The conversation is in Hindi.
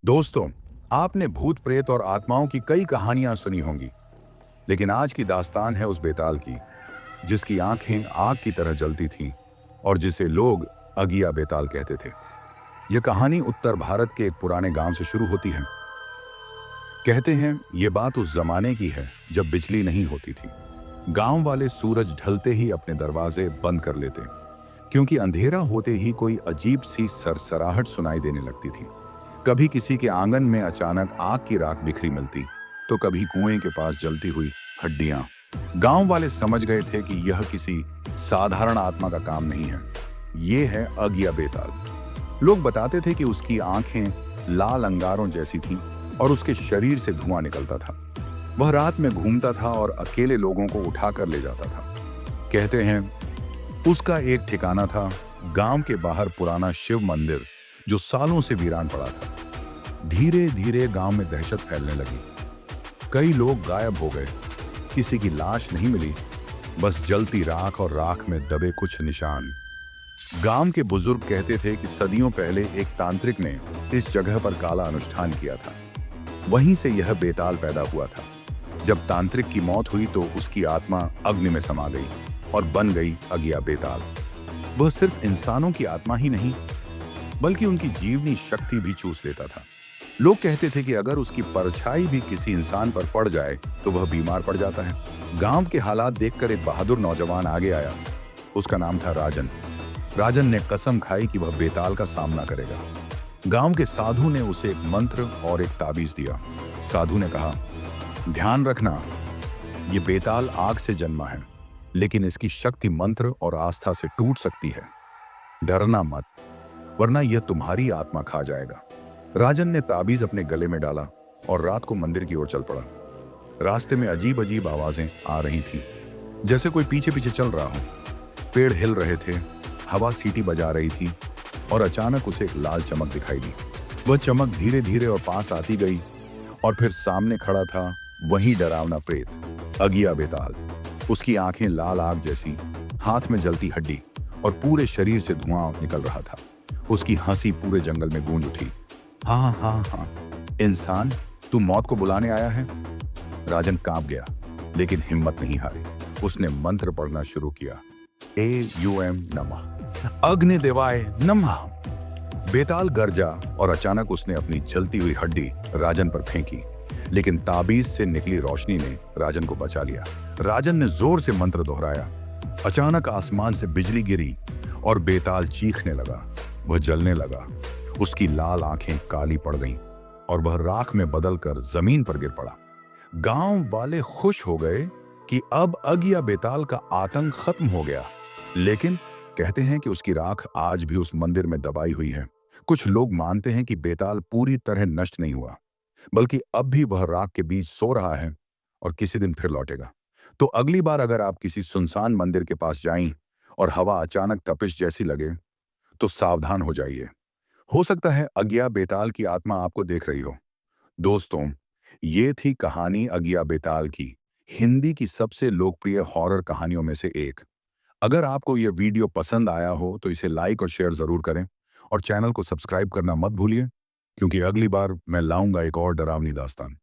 दोस्तों, आपने भूत प्रेत और आत्माओं की कई कहानियां सुनी होंगी, लेकिन आज की दास्तान है उस बेताल की जिसकी आंखें आग की तरह जलती थीं और जिसे लोग अगिया बेताल कहते थे। यह कहानी उत्तर भारत के एक पुराने गांव से शुरू होती है। कहते हैं ये बात उस जमाने की है जब बिजली नहीं होती थी। गांव वाले सूरज ढलते ही अपने दरवाजे बंद कर लेते, क्योंकि अंधेरा होते ही कोई अजीब सी सरसराहट सुनाई देने लगती थी। कभी किसी के आंगन में अचानक आग की राख बिखरी मिलती, तो कभी कुएं के पास जलती हुई हड्डियां। गांव वाले समझ गए थे कि यह किसी साधारण आत्मा का काम नहीं है, ये है अगिया बेताल। लोग बताते थे कि उसकी आंखें लाल अंगारों जैसी थीं और उसके शरीर से धुआं निकलता था। वह रात में घूमता था और अकेले लोगों को उठाकर ले जाता था। कहते हैं उसका एक ठिकाना था गांव के बाहर पुराना शिव मंदिर, जो सालों से वीरान पड़ा था। धीरे धीरे गांव में दहशत फैलने लगी। कई लोग गायब हो गए, किसी की लाश नहीं मिली, बस जलती राख और राख में दबे कुछ निशान। गांव के बुजुर्ग कहते थे कि सदियों पहले एक तांत्रिक ने इस जगह पर काला अनुष्ठान किया था। वहीं से यह बेताल पैदा हुआ था। जब तांत्रिक की मौत हुई तो उसकी आत्मा अग्नि में समा गई और बन गई अगिया बेताल। वह सिर्फ इंसानों की आत्मा ही नहीं, बल्कि उनकी जीवनी शक्ति भी चूस लेता था। लोग कहते थे कि अगर उसकी परछाई भी किसी इंसान पर पड़ जाए तो वह बीमार पड़ जाता है। गांव के हालात देखकर एक बहादुर नौजवान आगे आया। उसका नाम था राजन। राजन ने कसम खाई कि वह बेताल का सामना करेगा। गांव के साधु ने उसे एक मंत्र और एक ताबीज दिया। साधु ने कहा, ध्यान रखना, ये बेताल आग से जन्मा है, लेकिन इसकी शक्ति मंत्र और आस्था से टूट सकती है। डरना मत, वरना यह तुम्हारी आत्मा खा जाएगा। राजन ने ताबीज अपने गले में डाला और रात को मंदिर की ओर चल पड़ा। रास्ते में अजीब अजीब आवाजें आ रही थीं, जैसे कोई पीछे पीछे चल रहा हो। पेड़ हिल रहे थे, हवा सीटी बजा रही थी और अचानक उसे एक लाल चमक दिखाई दी। वह चमक धीरे धीरे और पास आती गई और फिर सामने खड़ा था वही डरावना प्रेत, अगिया बेताल। उसकी आंखें लाल आग जैसी, हाथ में जलती हड्डी और पूरे शरीर से धुआं निकल रहा था। उसकी हंसी पूरे जंगल में गूंज उठी। हाँ हाँ हाँ, इंसान, तू मौत को बुलाने आया है? राजन कांप गया, लेकिन हिम्मत नहीं हारी। उसने मंत्र पढ़ना शुरू किया। AUM नमः, अग्नि देवाय नमः। बेताल गरजा और अचानक उसने अपनी जलती हुई हड्डी राजन पर फेंकी, लेकिन ताबीज से निकली रोशनी ने राजन को बचा लिया। राजन ने जोर से मंत्र दोहराया। अचानक आसमान से बिजली गिरी और बेताल चीखने लगा। वह जलने लगा। उसकी लाल आंखें काली पड़ गईं और वह राख में बदलकर जमीन पर गिर पड़ा। गांव वाले खुश हो गए कि अब अगिया बेताल का आतंक खत्म हो गया, लेकिन कहते हैं कि उसकी राख आज भी उस मंदिर में दबाई हुई है। कुछ लोग मानते हैं कि बेताल पूरी तरह नष्ट नहीं हुआ, बल्कि अब भी वह राख के बीच सो रहा है और किसी दिन फिर लौटेगा। तो अगली बार अगर आप किसी सुनसान मंदिर के पास जाएं और हवा अचानक तपिश जैसी लगे, तो सावधान हो जाइए। हो सकता है अगिया बेताल की आत्मा आपको देख रही हो। दोस्तों, ये थी कहानी अगिया बेताल की, हिंदी की सबसे लोकप्रिय हॉरर कहानियों में से एक। अगर आपको यह वीडियो पसंद आया हो तो इसे लाइक और शेयर जरूर करें और चैनल को सब्सक्राइब करना मत भूलिए, क्योंकि अगली बार मैं लाऊंगा एक और डरावनी दास्तान।